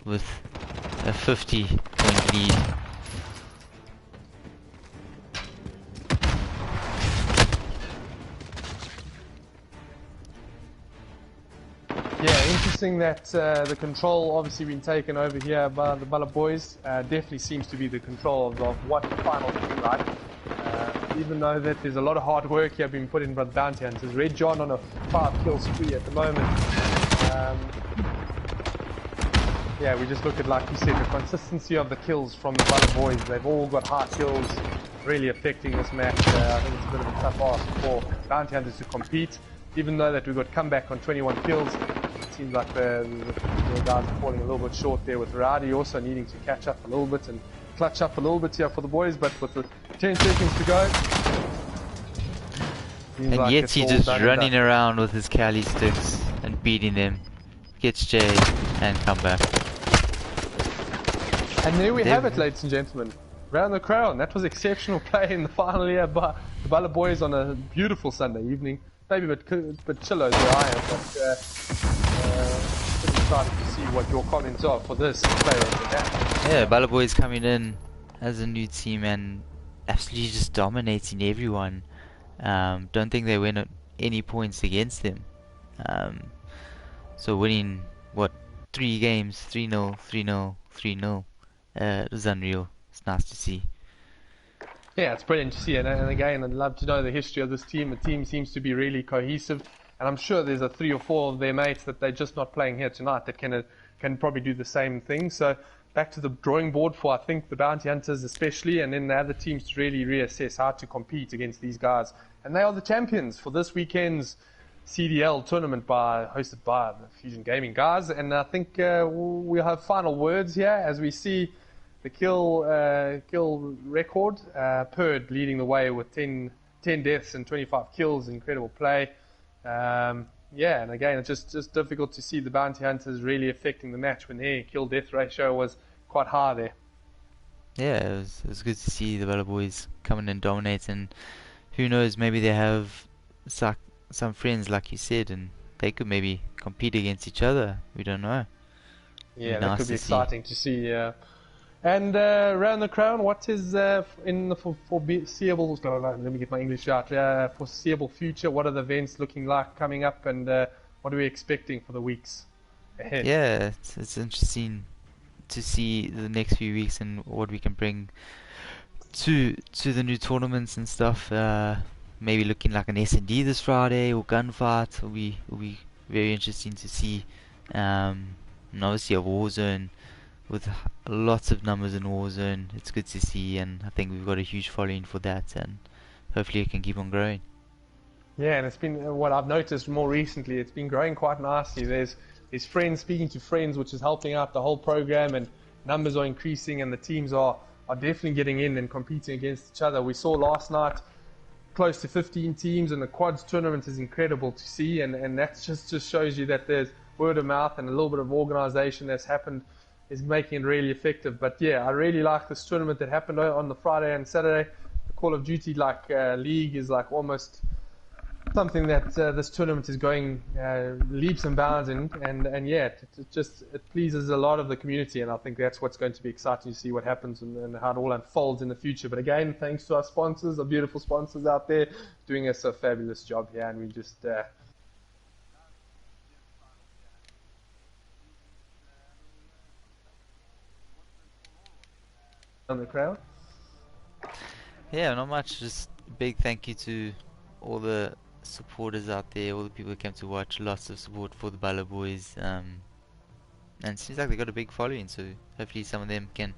with a 50-point lead. Yeah, interesting that the control obviously been taken over here by the BALLA boys. Definitely seems to be the control of what the final looking like. Even though that there's a lot of hard work here being put in by the Bounty Hunters. Red John on a 5-kill spree at the moment. Yeah, we just look at, like you said, the consistency of the kills from the BALLA boys. They've all got high kills, really affecting this match. I think it's a bit of a tough ask for Bounty Hunters to compete. Even though that we've got comeback on 21 kills, it seems like the guys are falling a little bit short there, with Rowdy also needing to catch up a little bit and clutch up a little bit here for the boys, but with the 10 seconds to go. And like yet he's just running around with his Cali sticks and beating them. Gets J and come back. And there we have it, ladies and gentlemen. Round the crown. That was exceptional play in the final here by the BALLA boys on a beautiful Sunday evening. Maybe a bit chilly where I am, but pretty excited to see what your comments are for this play. Yeah, BALLA boys coming in as a new team and absolutely just dominating everyone. Don't think they win any points against them. So winning, what, 3 games, 3-0, 3-0, 3-0. It was unreal. It's nice to see. Yeah, it's brilliant to see, and again, I'd love to know the history of this team. The team seems to be really cohesive, and I'm sure there's 3 or 4 of their mates that they're just not playing here tonight that can probably do the same thing. So back to the drawing board for, I think, the Bounty Hunters especially, and then the other teams to really reassess how to compete against these guys. And they are the champions for this weekend's CDL tournament hosted by the Fusion Gaming guys. And I think we'll have final words here as we see the kill record. Purd leading the way with 10 deaths and 25 kills. Incredible play. Yeah, and again, it's just difficult to see the Bounty Hunters really affecting the match when their kill-death ratio was quite high there. Yeah, it was good to see the BALLA boys coming and dominating. Who knows, maybe they have some friends, like you said, and they could maybe compete against each other. We don't know. Yeah, that could be exciting to see. And around the crown, what is in the foreseeable? Let me get my English out. Foreseeable future. What are the events looking like coming up, and what are we expecting for the weeks ahead? Yeah, it's interesting to see the next few weeks and what we can bring to the new tournaments and stuff. Maybe looking like an S&D this Friday or gunfight will be very interesting to see. And obviously a Warzone with lots of numbers in Warzone. It's good to see, and I think we've got a huge following for that, and hopefully it can keep on growing. Yeah, and it's been what I've noticed more recently. It's been growing quite nicely. There's friends speaking to friends, which is helping out the whole program, and numbers are increasing, and the teams are definitely getting in and competing against each other. We saw last night close to 15 teams, and the quads tournament is incredible to see, and that just shows you that there's word of mouth and a little bit of organization that's happened is making it really effective. But yeah, I really like this tournament that happened on the Friday and Saturday. The Call of Duty league is like almost something that this tournament is going leaps and bounds in, and yeah, it pleases a lot of the community, and I think that's what's going to be exciting to see what happens and how it all unfolds in the future. But again, thanks to our sponsors, our beautiful sponsors out there, doing us a fabulous job here, and we just on the crowd? Yeah, not much. Just big thank you to all the supporters out there, all the people who came to watch. Lots of support for the Balla boys. And it seems like they got a big following, so hopefully some of them can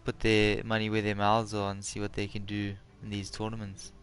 put their money where their mouths are and see what they can do in these tournaments.